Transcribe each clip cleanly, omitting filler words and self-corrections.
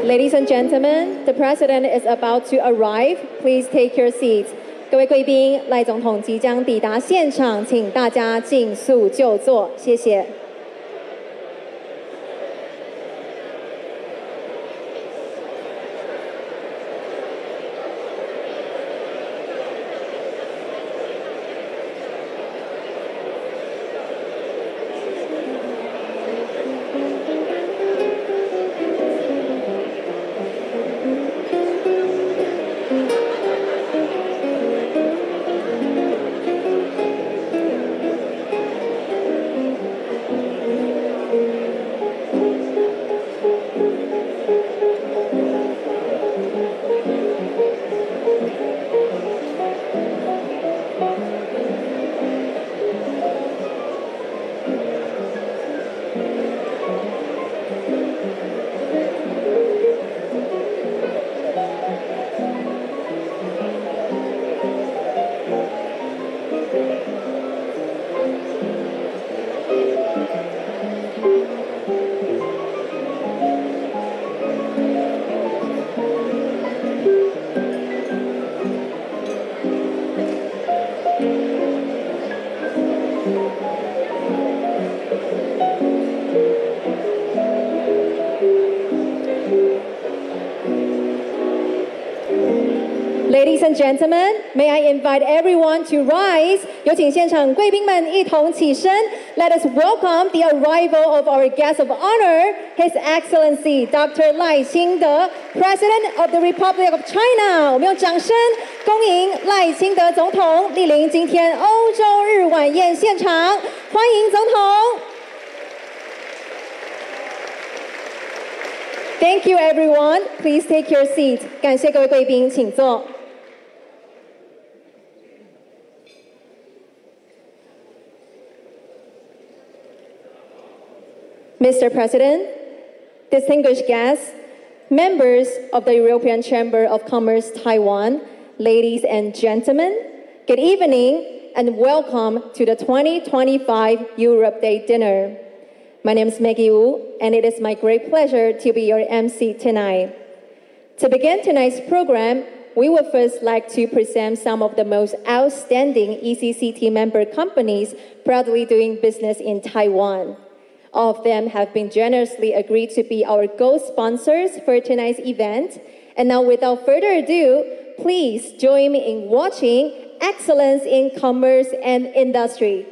Ladies and gentlemen, the President is about to arrive. Please take your seats. 各位贵宾，赖总统即将抵达现场，请大家尽速就座，谢谢。Ladies and gentlemen, may I invite everyone to rise? 有请现场贵宾们一同起身。Let us welcome the arrival of our guest of honor, His Excellency Dr. 赖清德, President of the Republic of China. 我们用掌声恭迎赖清德总统莅临今天欧洲日晚宴现场，欢迎总统。Thank you, everyone. Please take your seat. 感谢各位贵宾，请坐。Mr. President, distinguished guests, members of the European Chamber of Commerce Taiwan, ladies and gentlemen, good evening and welcome to the 2025 Europe Day dinner. My name is Maggie Wu, and it is my great pleasure to be your MC tonight. To begin tonight's program, we would first like to present some of the most outstanding ECCT member companies proudly doing business in Taiwan. All of them have been generously agreed to be our gold sponsors for tonight's event. And now, without further ado, please join me in watching Excellence in Commerce and Industry.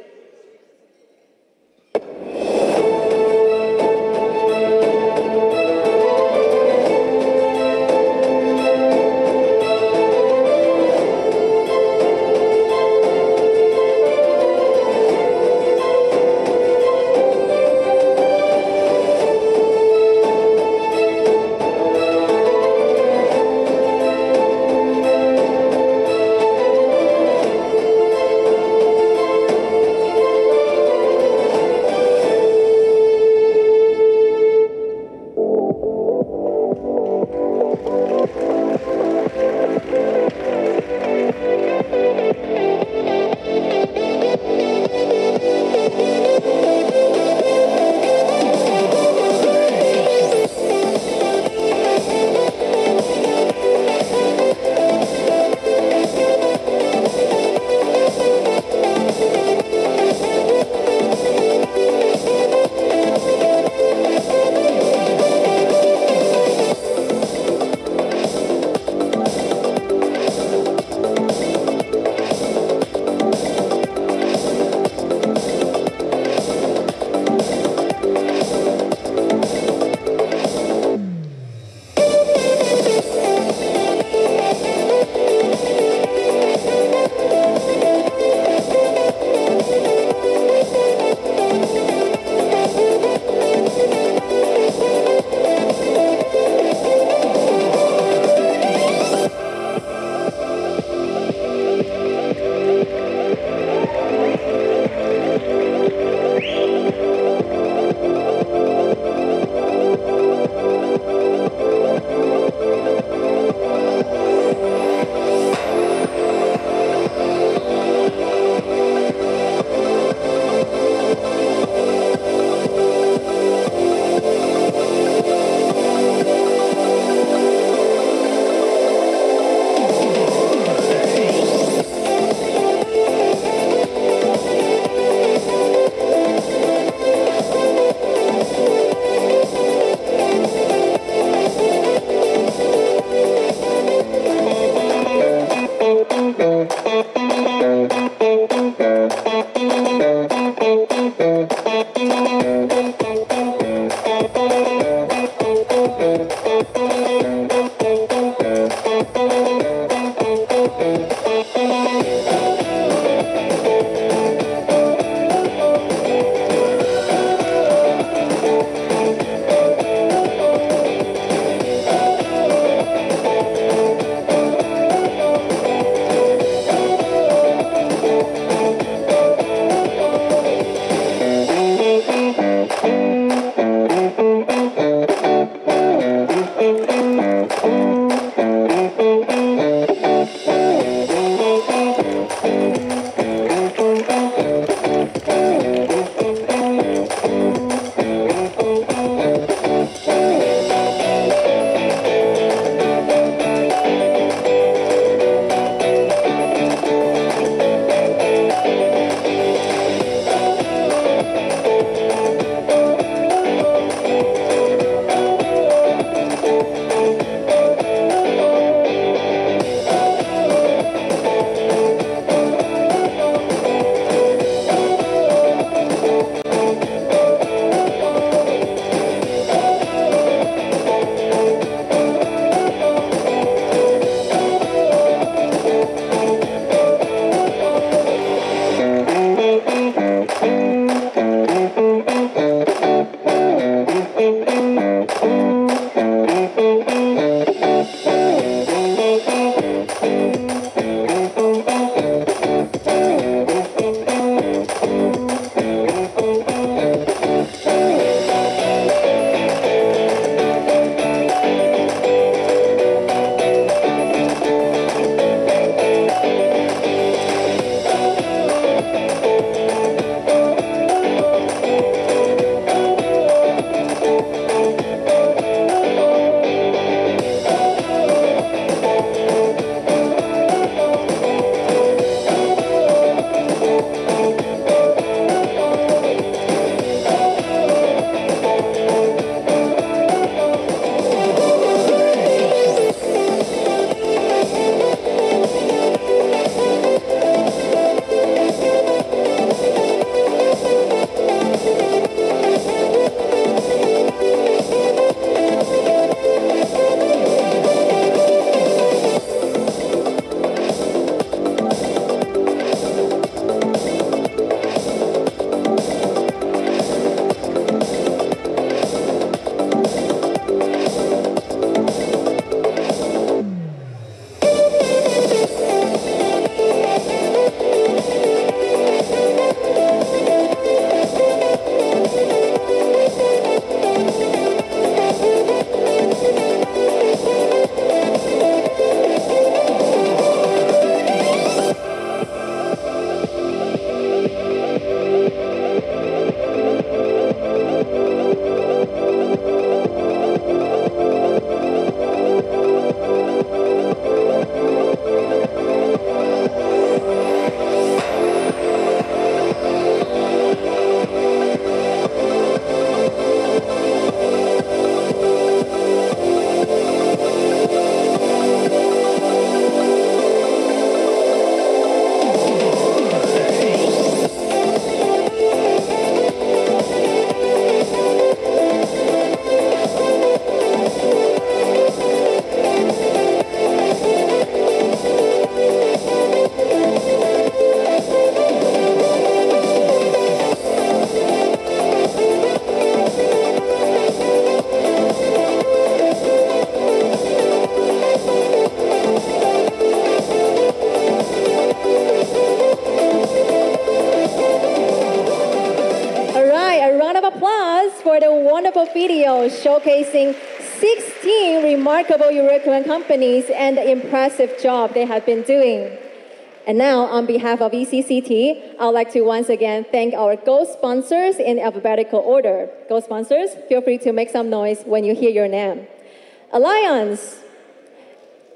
of applause for the wonderful video showcasing 16 remarkable European companies and the impressive job they have been doing. And now, on behalf of ECCT, I'd like to once again thank our gold sponsors in alphabetical order. Gold sponsors, feel free to make some noise when you hear your name. Allianz,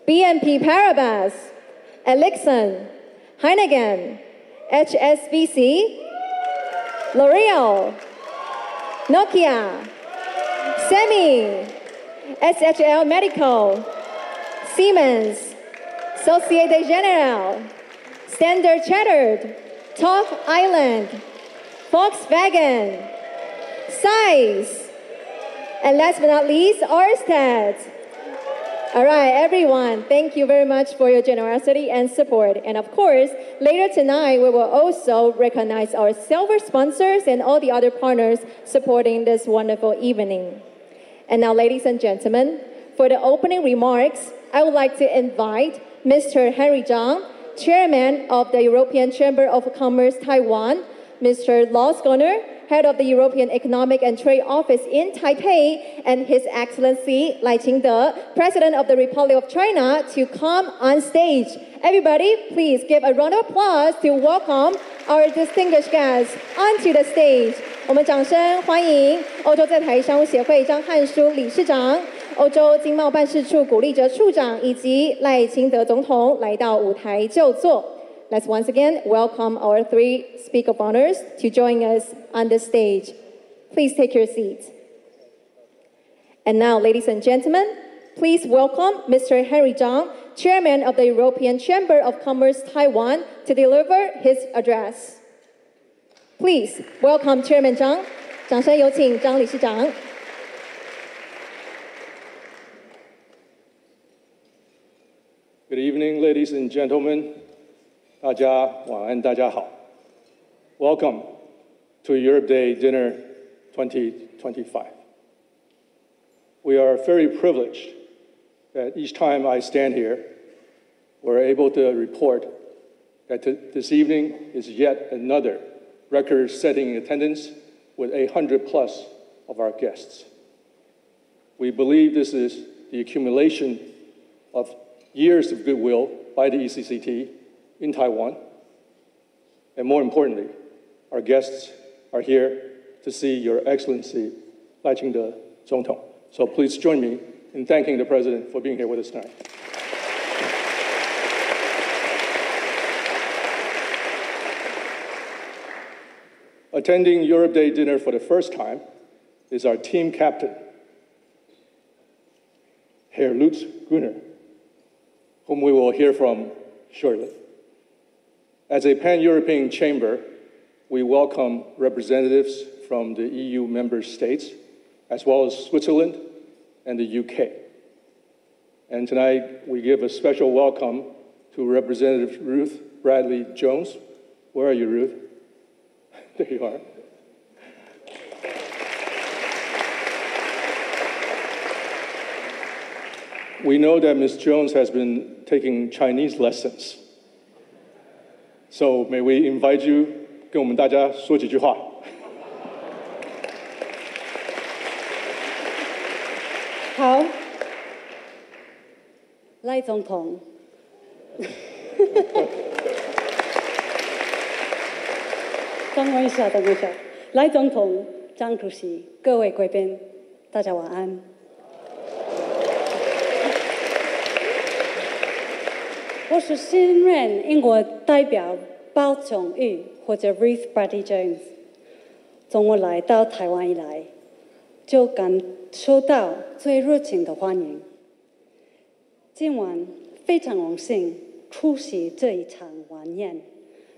BNP Paribas, Elixon, Heineken, HSBC, L'Oreal, Nokia, Semi, SHL Medical, Siemens, Societe Generale, Standard Chartered, Top Island, Volkswagen, Zeiss, and last but not least, Ørsted. All right, everyone, thank you very much for your generosity and support. And of course, later tonight, we will also recognize our silver sponsors and all the other partners supporting this wonderful evening. And now, ladies and gentlemen, for the opening remarks, I would like to invite Mr. Henry Zhang, Chairman of the European Chamber of Commerce Taiwan, Mr. Lars Gunnar, Head of the European Economic and Trade Office in Taipei, and His Excellency Lai Ching-te, President of the Republic of China, to come on stage. Everybody, please give a round of applause to welcome our distinguished guests onto the stage. 我们掌声欢迎欧洲在台商务协会张汉书理事长、欧洲经贸办事处古立哲处长以及赖清德总统来到舞台就座。Let's once again welcome our three speaker of honors to join us on the stage. Please take your seats. And now, ladies and gentlemen, please welcome Mr. Henry Zhang, Chairman of the European Chamber of Commerce Taiwan, to deliver his address. Please welcome Chairman Zhang. 掌声有请张理事长。Good evening, ladies and gentlemen. 大家晚安，大家好。Welcome to Europe Day Dinner 2025. We are very privileged that each time I stand here, we're able to report that this evening is yet another record-setting attendance with 800 plus of our guests. We believe this is the accumulation of years of goodwill by the ECCT in Taiwan. And more importantly, our guests are here to see Your Excellency Lai Ching-te总统. So please join me in thanking the President for being here with us tonight. Attending Europe Day dinner for the first time is our team captain, Herr Lutz Gunnar, whom we will hear from shortly. As a pan-European chamber, we welcome representatives from the EU member states, as well as Switzerland and the UK. And tonight, we give a special welcome to Representative Ruth Bradley Jones. Where are you, Ruth? There you are. We know that Ms. Jones has been taking Chinese lessons. So may we invite you 跟我们大家说几句话。好，赖总统，等我一下，赖总统、张主席、各位贵宾，大家晚安。我是新任英国代表包琼玉或者 Ruth Bradley Jones。从我来到台湾以来，就感受到最热情的欢迎。今晚非常荣幸出席这一场晚宴，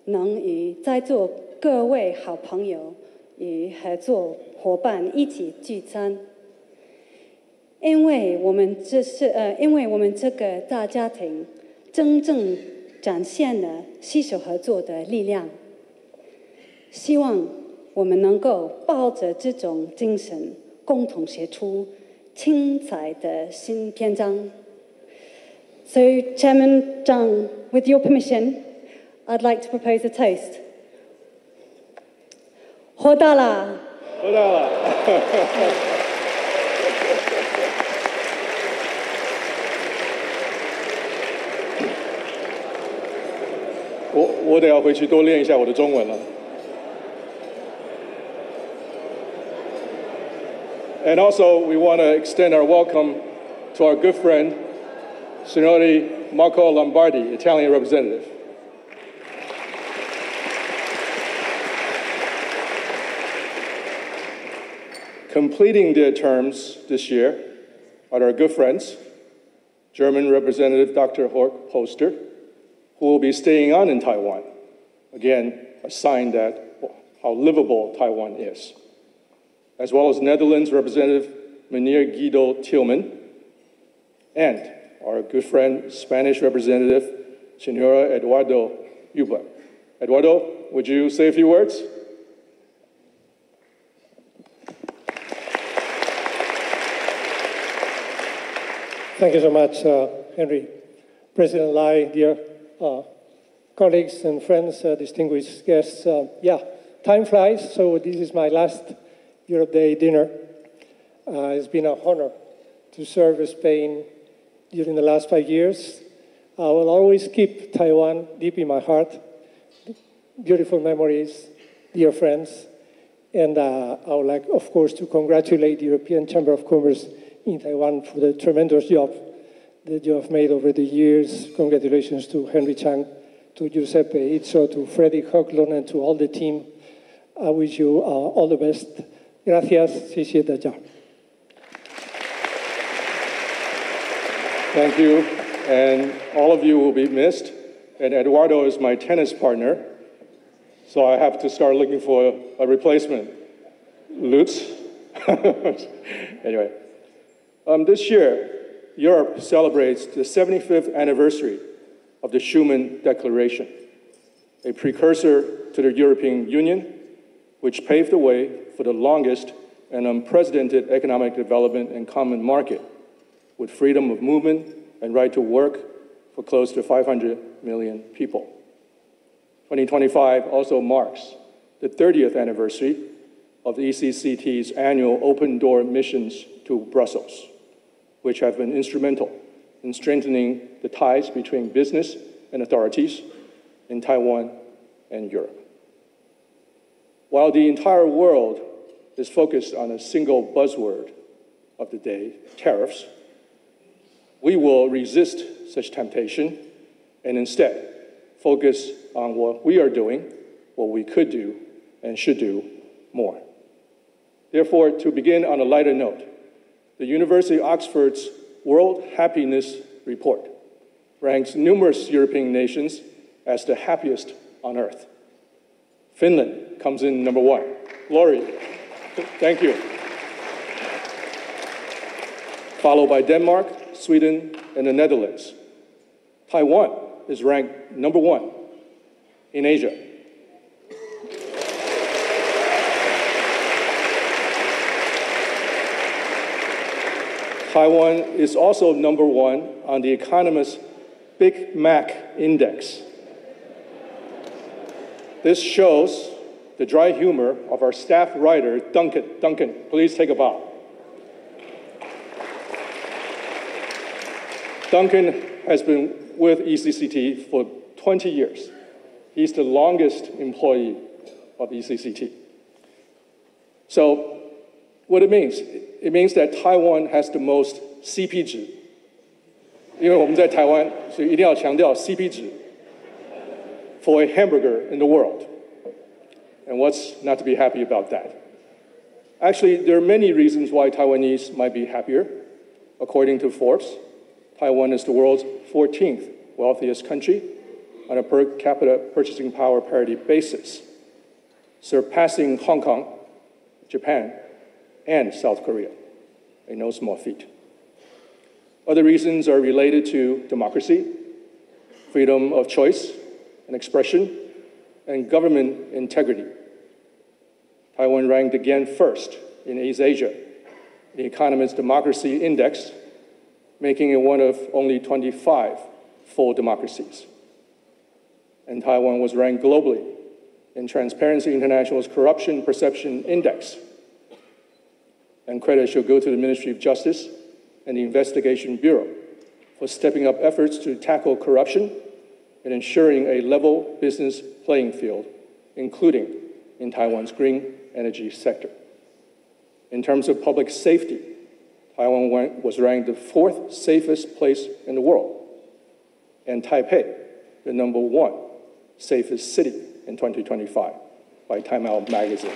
能与在座各位好朋友与合作伙伴一起聚餐。因为我们这个大家庭真正展现了携手合作的力量。希望我们能够抱着这种精神，共同写出精彩的新篇章。So, Chairman Zhang, with your permission, I'd like to propose a toast. 活到了，收到了。我得要回去多练一下我的中文了。And also, we want to extend our welcome to our good friend, Signore Marco Lombardi, Italian representative. Completing their terms this year are our good friends, German Representative Dr. Horst Poster, who will be staying on in Taiwan. Again, a sign that how livable Taiwan is. As well as Netherlands Representative Meneer Guido Tilman, and our good friend, Spanish Representative, Senora Eduardo Yuba. Eduardo, would you say a few words? Thank you so much, Henry. President Lai, dear colleagues and friends, distinguished guests. Time flies, so this is my last Europe Day dinner. It's been an honor to serve Spain during the last 5 years. I will always keep Taiwan deep in my heart. Beautiful memories, dear friends. And I would like, of course, to congratulate the European Chamber of Commerce in Taiwan for the tremendous job that you have made over the years. Congratulations to Henry Chang, to Giuseppe Izzo, to Freddie Hoglund, and to all the team. I wish you all the best. Gracias, 谢谢大家. Thank you, and all of you will be missed. And Eduardo is my tennis partner, so I have to start looking for a replacement. Lutz? Anyway, this year, Europe celebrates the 75th anniversary of the Schuman Declaration, a precursor to the European Union, which paved the way for the longest and unprecedented economic development and common market, with freedom of movement and right to work for close to 500 million people. 2025 also marks the 30th anniversary of the ECCT's annual open-door missions to Brussels, which have been instrumental in strengthening the ties between business and authorities in Taiwan and Europe. While the entire world is focused on a single buzzword of the day, tariffs, we will resist such temptation and instead focus on what we are doing, what we could do, and should do more. Therefore, to begin on a lighter note, the University of Oxford's World Happiness Report ranks numerous European nations as the happiest on earth. Finland comes in number 1. Lori, thank you. Followed by Denmark, Sweden, and the Netherlands. Taiwan is ranked number 1 in Asia. Taiwan is also number 1 on the Economist Big Mac Index. This shows the dry humor of our staff writer, Duncan. Duncan, please take a bow. Duncan has been with ECCT for 20 years. He's the longest employee of ECCT. So what it means that Taiwan has the most CP 值，因为我们在台湾，所以一定要强调 CP 值 for a hamburger in the world. And what's not to be happy about that? Actually, there are many reasons why Taiwanese might be happier. According to Forbes, Taiwan is the world's 14th wealthiest country on a per capita purchasing power parity basis, surpassing Hong Kong, Japan, and South Korea, a no small feat. Other reasons are related to democracy, freedom of choice and expression, and government integrity. Taiwan ranked again first in East Asia, the Economist Democracy Index, making it one of only 25 full democracies. And Taiwan was ranked globally in Transparency International's Corruption Perception Index, And credit should go to the Ministry of Justice and the Investigation Bureau for stepping up efforts to tackle corruption and ensuring a level business playing field, including in Taiwan's green energy sector. In terms of public safety, Taiwan was ranked the 4th safest place in the world, and Taipei, the number 1 safest city in 2025 by Time Out magazine.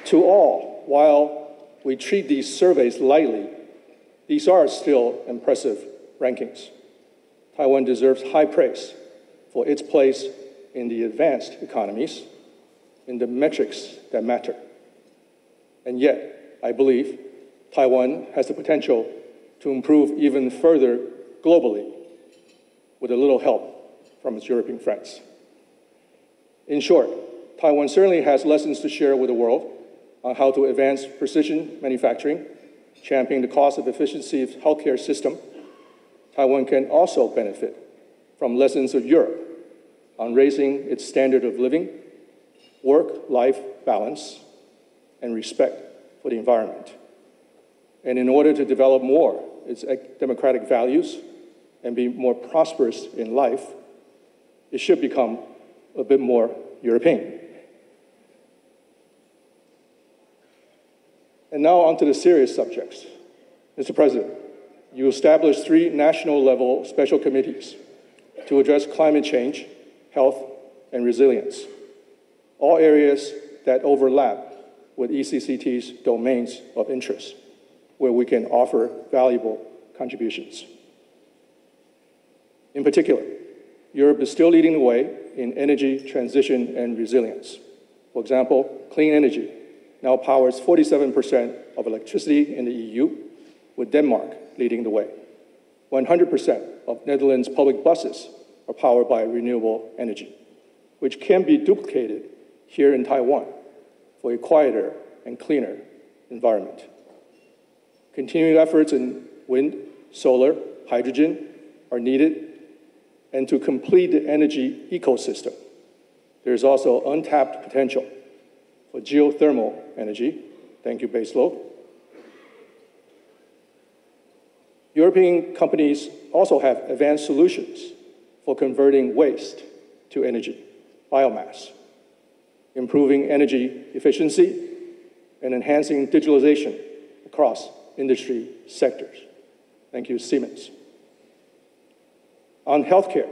To all, while we treat these surveys lightly, these are still impressive rankings. Taiwan deserves high praise for its place in the advanced economies, in the metrics that matter. And yet, I believe Taiwan has the potential to improve even further globally with a little help from its European friends. In short, Taiwan certainly has lessons to share with the world on how to advance precision manufacturing, champion the cost of efficiency of healthcare system. Taiwan can also benefit from lessons of Europe on raising its standard of living, work-life balance, and respect for the environment. And in order to develop more its democratic values and be more prosperous in life, it should become a bit more European. And now on to the serious subjects. Mr. President, you established 3 national-level special committees to address climate change, health, and resilience, all areas that overlap with ECCT's domains of interest, where we can offer valuable contributions. In particular, Europe is still leading the way in energy transition and resilience. For example, clean energy now powers 47% of electricity in the EU, with Denmark leading the way. 100% of Netherlands' public buses are powered by renewable energy, which can be duplicated here in Taiwan for a quieter and cleaner environment. Continued efforts in wind, solar, hydrogen are needed, and to complete the energy ecosystem, there is also untapped potential for geothermal energy. Thank you, baseload. European companies also have advanced solutions for converting waste to energy, biomass, improving energy efficiency, and enhancing digitalization across industry sectors. Thank you, Siemens. On healthcare,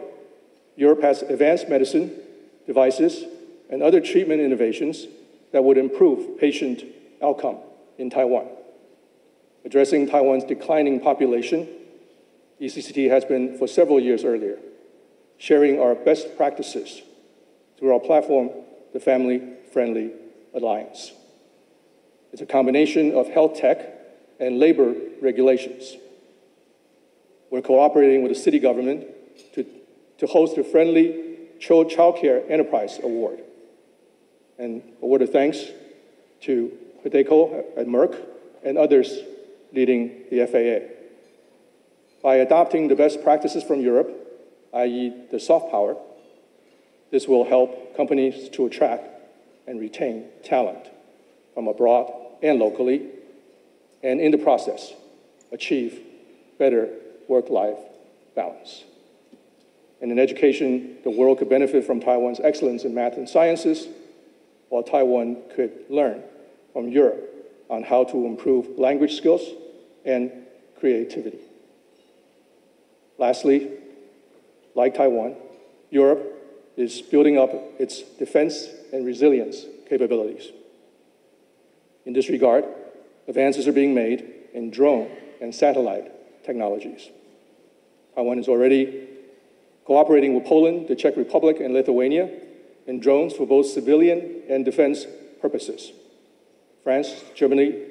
Europe has advanced medicine, devices, and other treatment innovations that would improve patient outcome in Taiwan. Addressing Taiwan's declining population, ECCT has been for several years earlier, sharing our best practices through our platform, the Family Friendly Alliance. It's a combination of health tech and labor regulations. We're cooperating with the city government to host the Friendly Child Care Enterprise Award. And a word of thanks to Hideko at Merck and others leading the FAA. By adopting the best practices from Europe, i.e. the soft power, this will help companies to attract and retain talent from abroad and locally, and in the process, achieve better work-life balance. And in education, the world could benefit from Taiwan's excellence in math and sciences, while Taiwan could learn from Europe on how to improve language skills and creativity. Lastly, like Taiwan, Europe is building up its defense and resilience capabilities. In this regard, advances are being made in drone and satellite technologies. Taiwan is already cooperating with Poland, the Czech Republic, and Lithuania in drones for both civilian and defense purposes. France, Germany,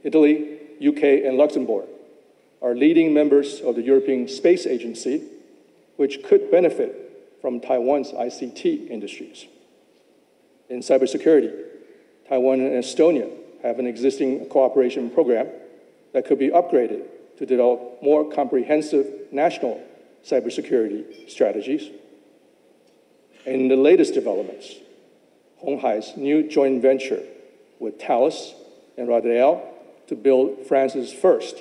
Italy, UK, and Luxembourg are leading members of the European Space Agency, which could benefit from Taiwan's ICT industries. In cybersecurity, Taiwan and Estonia have an existing cooperation program that could be upgraded to develop more comprehensive national cybersecurity strategies. In the latest developments, Hon Hai's new joint venture with Thales and Rodale to build France's first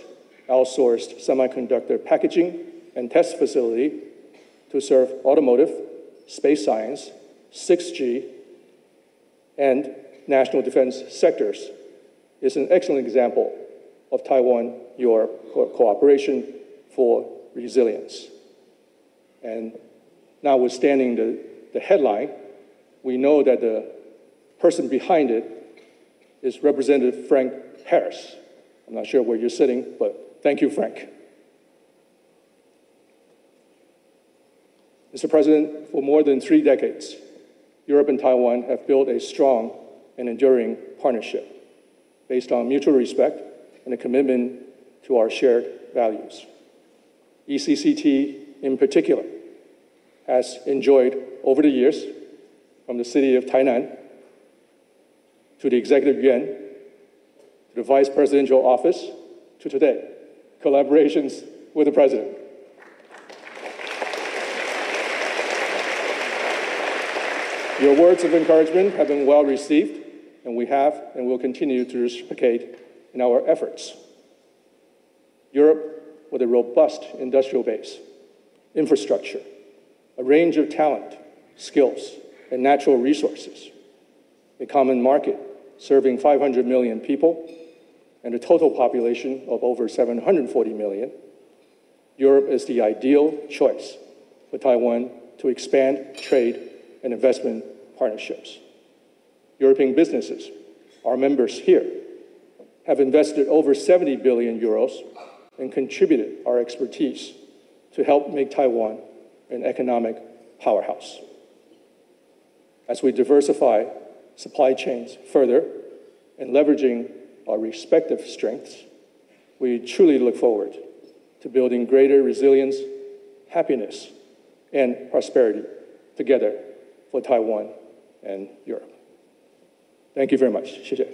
outsourced semiconductor packaging and test facility to serve automotive, space science, 6G, and national defense sectors is an excellent example of Taiwan-Europe cooperation for resilience. And notwithstanding the headline, we know that the person behind it is Representative Frank Harris. I'm not sure where you're sitting, but thank you, Frank. Mr. President, for more than 3 decades, Europe and Taiwan have built a strong and enduring partnership based on mutual respect and a commitment to our shared values. ECCT, in particular, has enjoyed over the years, from the city of Tainan to the Executive Yuan, to the Vice Presidential Office, to today, collaborations with the President. Your words of encouragement have been well received, and we have and will continue to reciprocate in our efforts. Europe, with a robust industrial base, infrastructure, a range of talent, skills, and natural resources, a common market serving 500 million people, and a total population of over 740 million, Europe is the ideal choice for Taiwan to expand trade and investment partnerships. European businesses, our members here, have invested over 70 billion euros and contributed our expertise to help make Taiwan an economic powerhouse. As we diversify supply chains further and leveraging our respective strengths, we truly look forward to building greater resilience, happiness, and prosperity together for Taiwan and Europe. Thank you very much. 谢谢.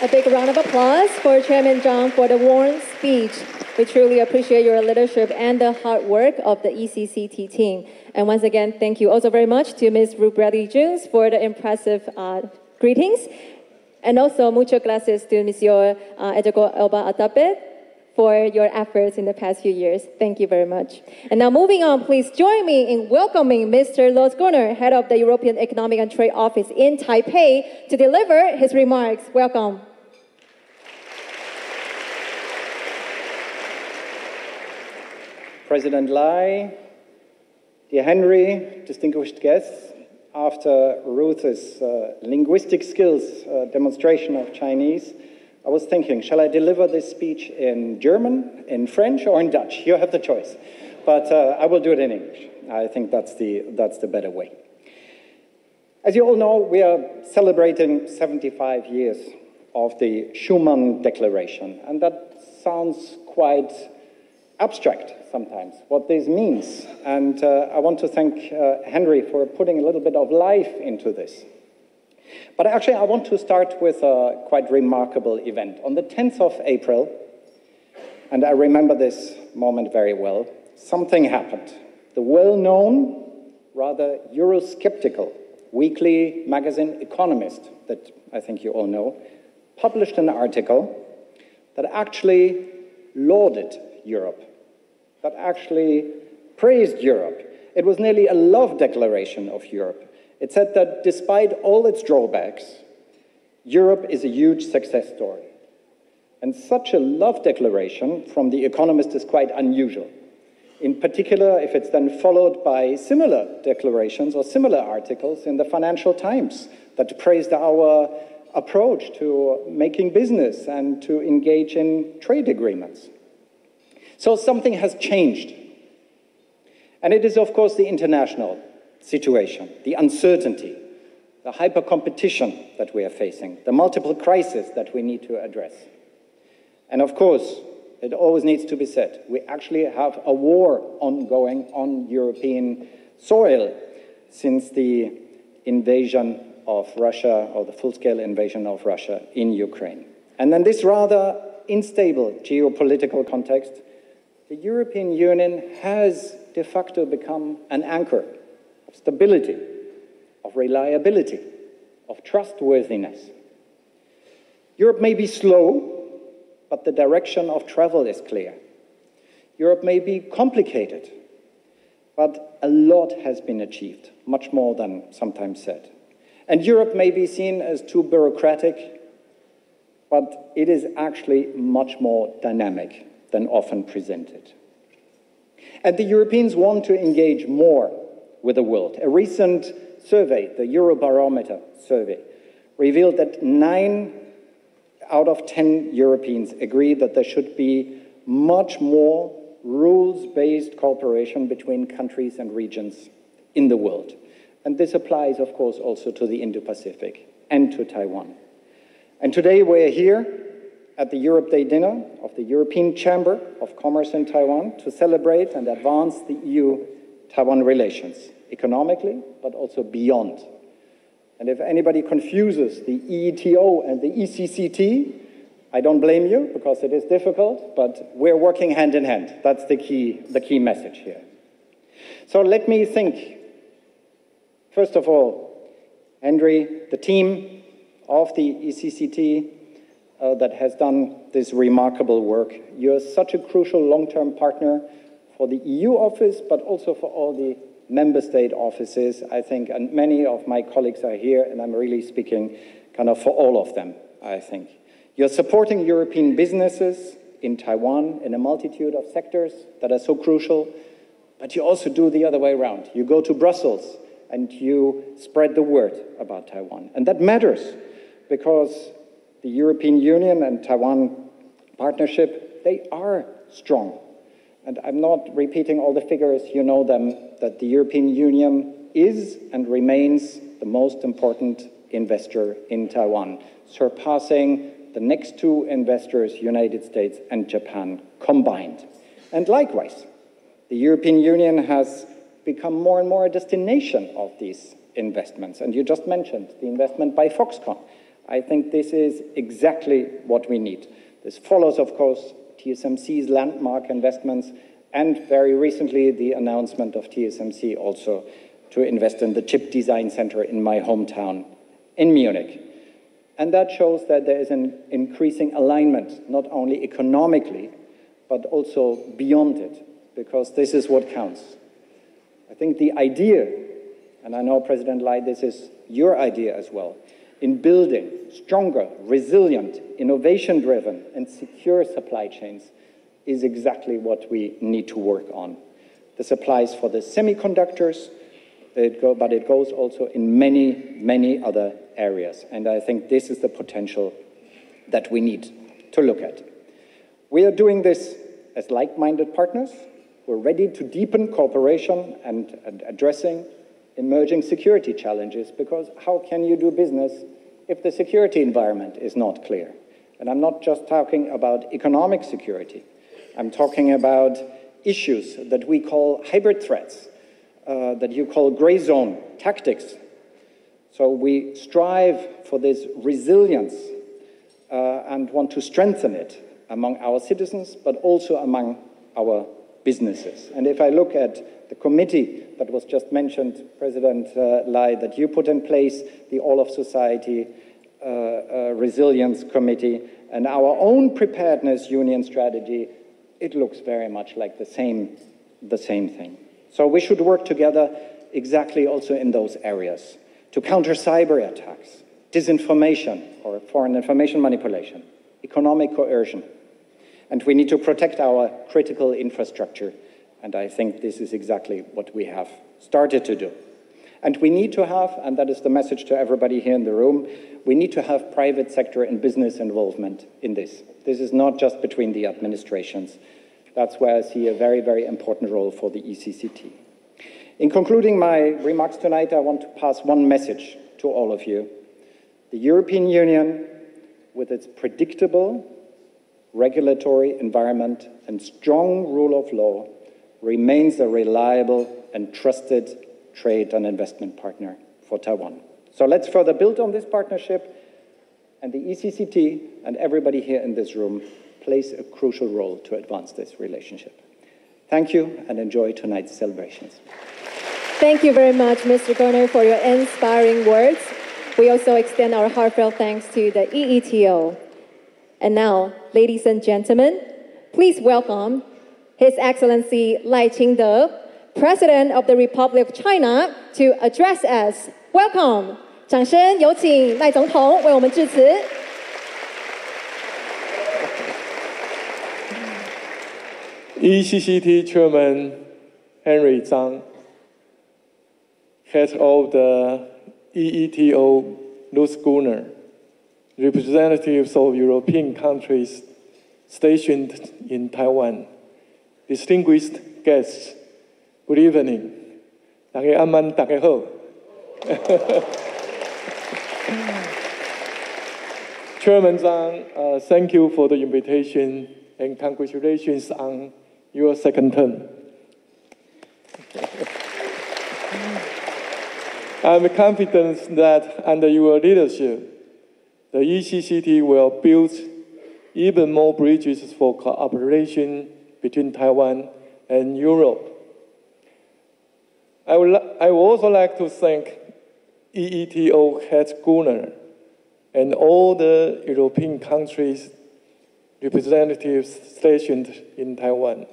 A big round of applause for Chairman Zhang for the warm speech. We truly appreciate your leadership and the hard work of the ECCT team. And once again, thank you also very much to Ms. Ruth Bradley Jones for the impressive greetings. And also, muchas gracias to Monsieur Edgar Elba Atape for your efforts in the past few years. Thank you very much. And now moving on, please join me in welcoming Mr. Lars Gunnar, head of the European Economic and Trade Office in Taipei, to deliver his remarks. Welcome. President Lai, dear Henry, distinguished guests, after Ruth's linguistic skills demonstration of Chinese, I was thinking, shall I deliver this speech in German, in French, or in Dutch? You have the choice. But I will do it in English. I think that's the better way. As you all know, we are celebrating 75 years of the Schuman Declaration, and that sounds quite abstract sometimes, what this means. And I want to thank Henry for putting a little bit of life into this. But actually, I want to start with a quite remarkable event. On the 10th of April, and I remember this moment very well, something happened. The well-known, rather Eurosceptical weekly magazine Economist, that I think you all know, published an article that actually lauded Europe, that actually praised Europe. It was nearly a love declaration of Europe. It said that despite all its drawbacks, Europe is a huge success story. And such a love declaration from The Economist is quite unusual. In particular, if it's then followed by similar declarations or similar articles in the Financial Times that praised our approach to making business and to engage in trade agreements. So something has changed. And it is, of course, the international situation, the uncertainty, the hyper-competition that we are facing, the multiple crises that we need to address. And of course, it always needs to be said, we actually have a war ongoing on European soil since the invasion of Russia, or the full-scale invasion of Russia in Ukraine. And in this rather unstable geopolitical context, the European Union has de facto become an anchor of stability, of reliability, of trustworthiness. Europe may be slow, but the direction of travel is clear. Europe may be complicated, but a lot has been achieved, much more than sometimes said. And Europe may be seen as too bureaucratic, but it is actually much more dynamic than often presented. And the Europeans want to engage more with the world. A recent survey, the Eurobarometer survey, revealed that 9 out of 10 Europeans agree that there should be much more rules-based cooperation between countries and regions in the world. And this applies, of course, also to the Indo-Pacific and to Taiwan. And today we're here at the Europe Day dinner of the European Chamber of Commerce in Taiwan to celebrate and advance the EU-Taiwan relations, economically, but also beyond. And if anybody confuses the EETO and the ECCT, I don't blame you, because it is difficult, but we're working hand in hand. That's the key message here. So let me think. First of all, Henry, the team of the ECCT that has done this remarkable work, you're such a crucial long-term partner for the EU office, but also for all the member state offices, I think, and many of my colleagues are here, and I'm really speaking kind of for all of them, I think. You're supporting European businesses in Taiwan in a multitude of sectors that are so crucial, but you also do the other way around. You go to Brussels and you spread the word about Taiwan. And that matters because the European Union and Taiwan partnership, they are strong. And I'm not repeating all the figures, you know them, that the European Union is and remains the most important investor in Taiwan, surpassing the next two investors, United States and Japan, combined. And likewise, the European Union has become more and more a destination of these investments. And you just mentioned the investment by Foxconn. I think this is exactly what we need. This follows, of course, TSMC's landmark investments, and very recently the announcement of TSMC also to invest in the Chip Design Center in my hometown in Munich. And that shows that there is an increasing alignment, not only economically, but also beyond it, because this is what counts. I think the idea, and I know, President Lai, this is your idea as well, in building stronger, resilient, innovation-driven, and secure supply chains is exactly what we need to work on. This applies for the semiconductors, but it goes also in many, many other areas. And I think this is the potential that we need to look at. We are doing this as like-minded partners. We're ready to deepen cooperation and addressing emerging security challenges, because how can you do business if the security environment is not clear? And I'm not just talking about economic security. I'm talking about issues that we call hybrid threats, that you call gray zone tactics. So we strive for this resilience and want to strengthen it among our citizens, but also among our businesses. And if I look at the committee that was just mentioned, President Lai, that you put in place, the All of Society Resilience Committee, and our own preparedness union strategy, it looks very much like the same thing. So we should work together exactly also in those areas to counter cyber attacks, disinformation or foreign information manipulation, economic coercion. And we need to protect our critical infrastructure. And I think this is exactly what we have started to do. And we need to have, and that is the message to everybody here in the room, we need to have private sector and business involvement in this. This is not just between the administrations. That's where I see a very, very important role for the ECCT. In concluding my remarks tonight, I want to pass one message to all of you. The European Union, with its predictable regulatory environment and strong rule of law, remains a reliable and trusted trade and investment partner for Taiwan. So let's further build on this partnership, and the ECCT and everybody here in this room plays a crucial role to advance this relationship. Thank you, and enjoy tonight's celebrations. Thank you very much, Mr. Garner, for your inspiring words. we also extend our heartfelt thanks to the EETO. And now, ladies and gentlemen, please welcome His Excellency Lai Ching-te, President of the Republic of China, to address us. Welcome. 掌声有请赖总统为我们致辞。ECCT Chairman Henry Zhang, head of the EETO Lutz Gunner, representatives of European countries stationed in Taiwan, distinguished guests, good evening. 大家安安，大家好。Chairman Zhang, thank you for the invitation and congratulations on your second term. I'm confident that under your leadership, the ECCT will build even more bridges for cooperation between Taiwan and Europe. I would also like to thank EETO head Gunner and all the European countries' representatives stationed in Taiwan.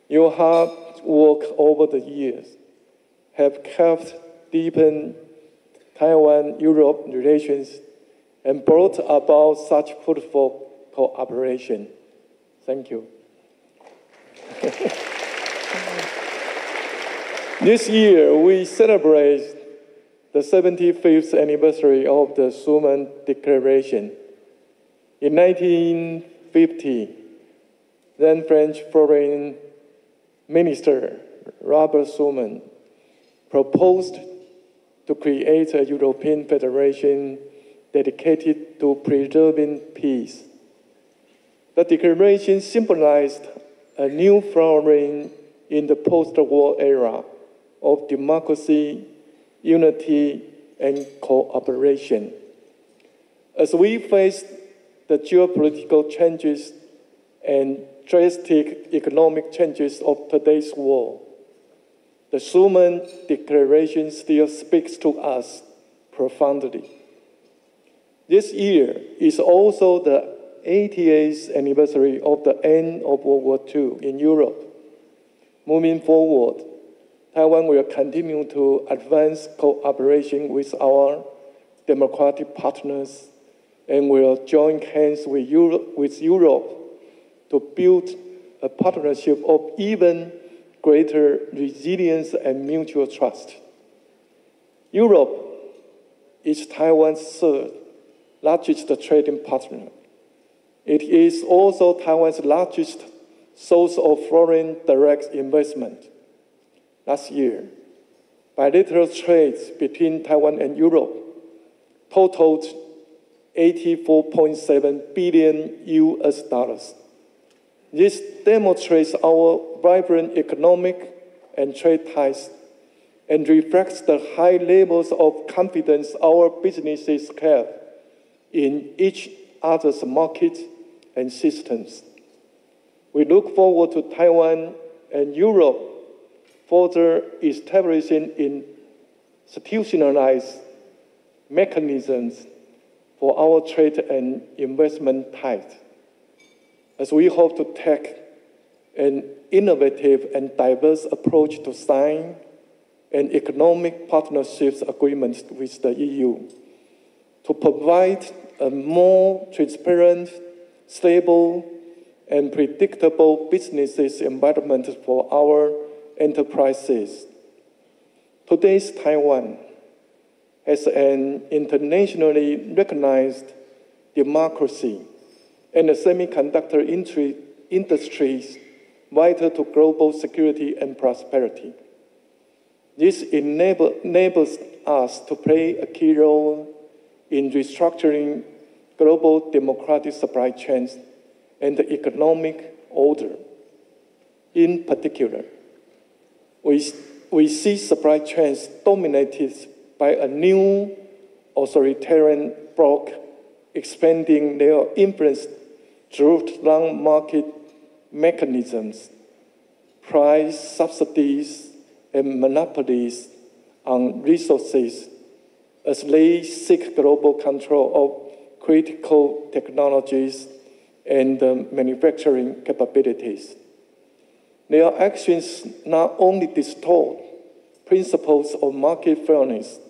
Your hard work over the years have helped deepen Taiwan-Europe relations and brought about such fruitful cooperation. Thank you. This year, we celebrate the 75th anniversary of the Schuman Declaration. In 1950, then French Foreign Minister Robert Schuman proposed to create a European federation dedicated to preserving peace. The declaration symbolized a new flowering in the post-war era of democracy, unity, and cooperation. As we face the geopolitical changes and drastic economic changes of today's world, the Schuman Declaration still speaks to us profoundly. This year is also the 80th anniversary of the end of World War II in Europe. Moving forward, Taiwan will continue to advance cooperation with our democratic partners and will join hands with Europe to build a partnership of even greater resilience and mutual trust. Europe is Taiwan's third largest trading partner. It is also Taiwan's largest source of foreign direct investment. Last year, bilateral trades between Taiwan and Europe totaled $84.7 billion. This demonstrates our vibrant economic and trade ties and reflects the high levels of confidence our businesses have in each other's markets and systems. We look forward to Taiwan and Europe further establishing institutionalized mechanisms for our trade and investment ties, as we hope to take an innovative and diverse approach to sign an economic partnerships agreement with the EU to provide a more transparent, stable, and predictable business environment for our enterprises. Today's Taiwan has an internationally recognized democracy and a semiconductor industries vital to global security and prosperity. This enables us to play a key role in restructuring global democratic supply chains and the economic order. In particular, we see supply chains dominated by a new authoritarian bloc expanding their influence through long market mechanisms, price subsidies, and monopolies on resources as they seek global control of critical technologies and manufacturing capabilities. Their actions not only distort principles of market fairness,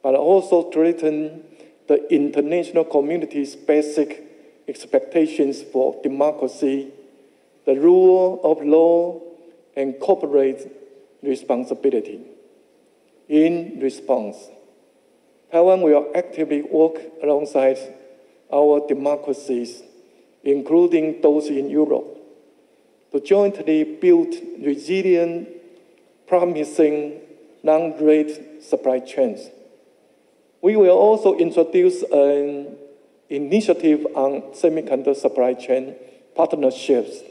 but also threaten the international community's basic expectations for democracy, the rule of law, and corporate responsibility. In response, Taiwan will actively work alongside our democracies, including those in Europe, to jointly build resilient, promising, non-rate supply chains. We will also introduce an initiative on semiconductor supply chain partnerships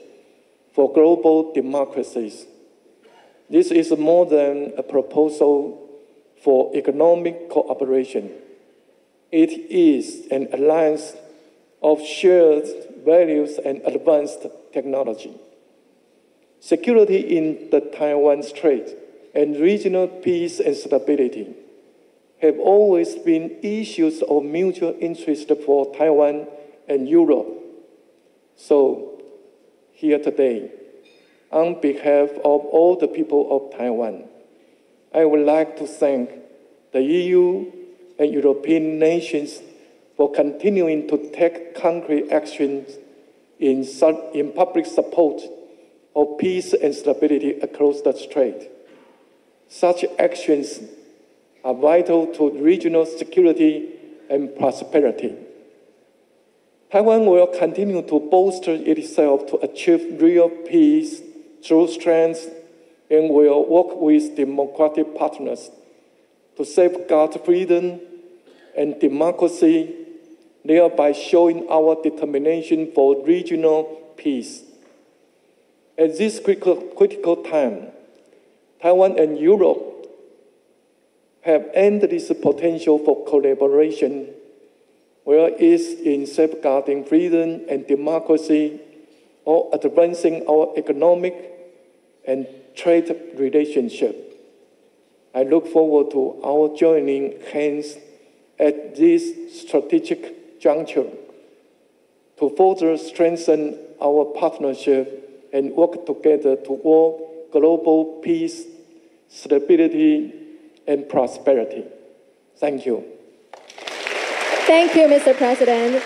for global democracies. This is more than a proposal for economic cooperation. It is an alliance of shared values and advanced technology. Security in the Taiwan Strait and regional peace and stability have always been issues of mutual interest for Taiwan and Europe. So, here today, on behalf of all the people of Taiwan, I would like to thank the EU and European nations for continuing to take concrete actions in public support of peace and stability across the Strait. Such actions are vital to regional security and prosperity. Taiwan will continue to bolster itself to achieve real peace through strength and will work with democratic partners to safeguard freedom and democracy, thereby showing our determination for regional peace. At this critical time, Taiwan and Europe have endless potential for collaboration, whether it's in safeguarding freedom and democracy or advancing our economic and trade relationship. I look forward to our joining hands at this strategic juncture to further strengthen our partnership and work together toward global peace, stability, and prosperity. Thank you. Thank you, Mr. President.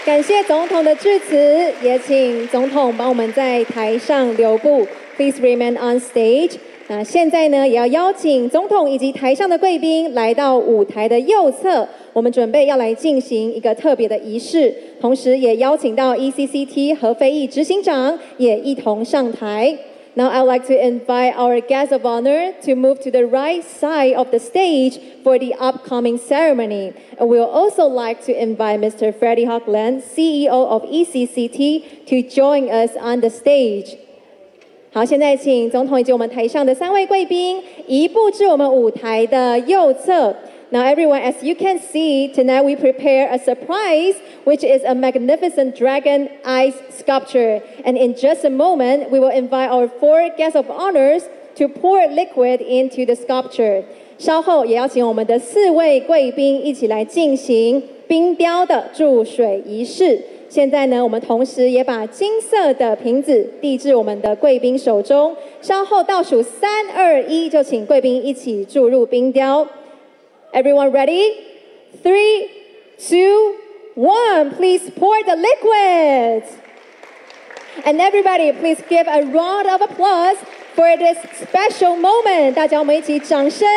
感谢总统的致辞，也请总统帮我们在台上留步。Please remain on stage. 那现在呢，也要邀请总统以及台上的贵宾来到舞台的右侧，我们准备要来进行一个特别的仪式，同时也邀请到 ECCT 核非议执行长也一同上台。Now I'd like to invite our guest of honor to move to the right side of the stage for the upcoming ceremony. And we'll also like to invite Mr. Freddie Hockland, CEO of ECCT, to join us on the stage. 好，现在请总统以及我们台上的3位贵宾移步至我们舞台的右侧。Now everyone, as you can see, tonight we prepare a surprise, which is a magnificent dragon ice sculpture. And in just a moment, we will invite our 4 guests of honors to pour liquid into the sculpture. 稍后也要请我们的4位贵宾一起来进行冰雕的注水仪式。现在呢，我们同时也把金色的瓶子递至我们的贵宾手中。稍后倒数3、2、1，就请贵宾一起注入冰雕。Everyone ready? 3, 2, 1. Please pour the liquid. And everybody, please give a round of applause for this special moment. 大家我们一起掌声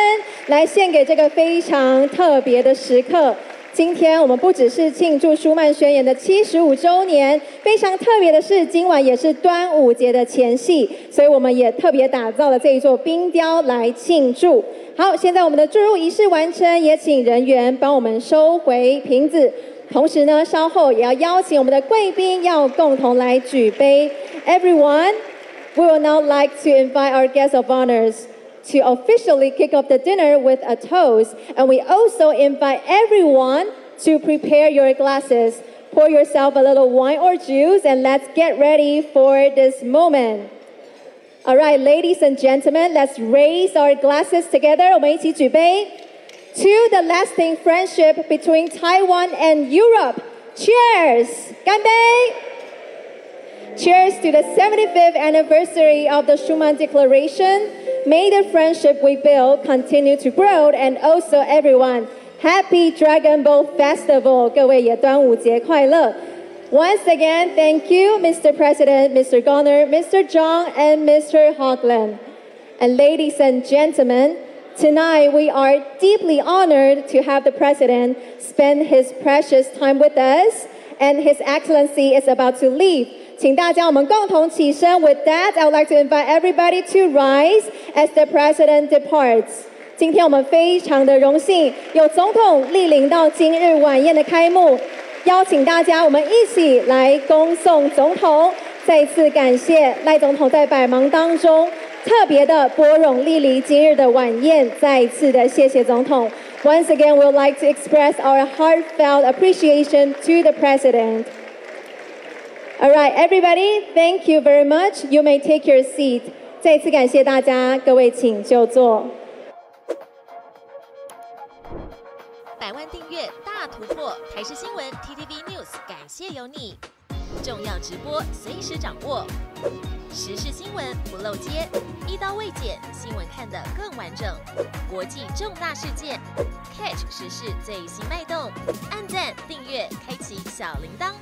来献给这个非常特别的时刻。今天我们不只是庆祝舒曼宣言的75周年，非常特别的是，今晚也是端午节的前夕，所以我们也特别打造了这一座冰雕来庆祝。好，现在我们的注入仪式完成，也请人员帮我们收回瓶子。同时呢，稍后也要邀请我们的贵宾要共同来举杯。Everyone, we will now like to invite our guests of honors to officially kick off the dinner with a toast. And we also invite everyone to prepare your glasses. Pour yourself a little wine or juice, and let's get ready for this moment. All right, ladies and gentlemen, let's raise our glasses together. 我们一起举杯。to the lasting friendship between Taiwan and Europe. Cheers! 干杯! Cheers to the 75th anniversary of the Schuman Declaration. May the friendship we build continue to grow, and also everyone, Happy Dragon Boat Festival! 各位也端午节快乐! Once again, thank you, Mr. President, Mr. Governor, Mr. Zhang, and Mr. Hogland. And ladies and gentlemen, tonight we are deeply honored to have the President spend his precious time with us, and His Excellency is about to leave. 请大家我们共同起身. With that, I would like to invite everybody to rise as the President departs. 今天我们非常的荣幸，有总统莅临到今日晚宴的开幕，邀请大家我们一起来恭送总统。再一次感谢赖总统在百忙当中特别的拨冗莅临今日的晚宴，再一次的谢谢总统。Once again, we would like to express our heartfelt appreciation to the President. All right, everybody, thank you very much. You may take your seat. 再一次感谢大家，各位请就坐。100万订阅大突破，台视新闻 TTVNews 感谢有你。重要直播随时掌握，时事新闻不漏接，一刀未剪，新闻看得更完整。国际重大事件 ，catch 时事最新脉动，按赞订阅，开启小铃铛。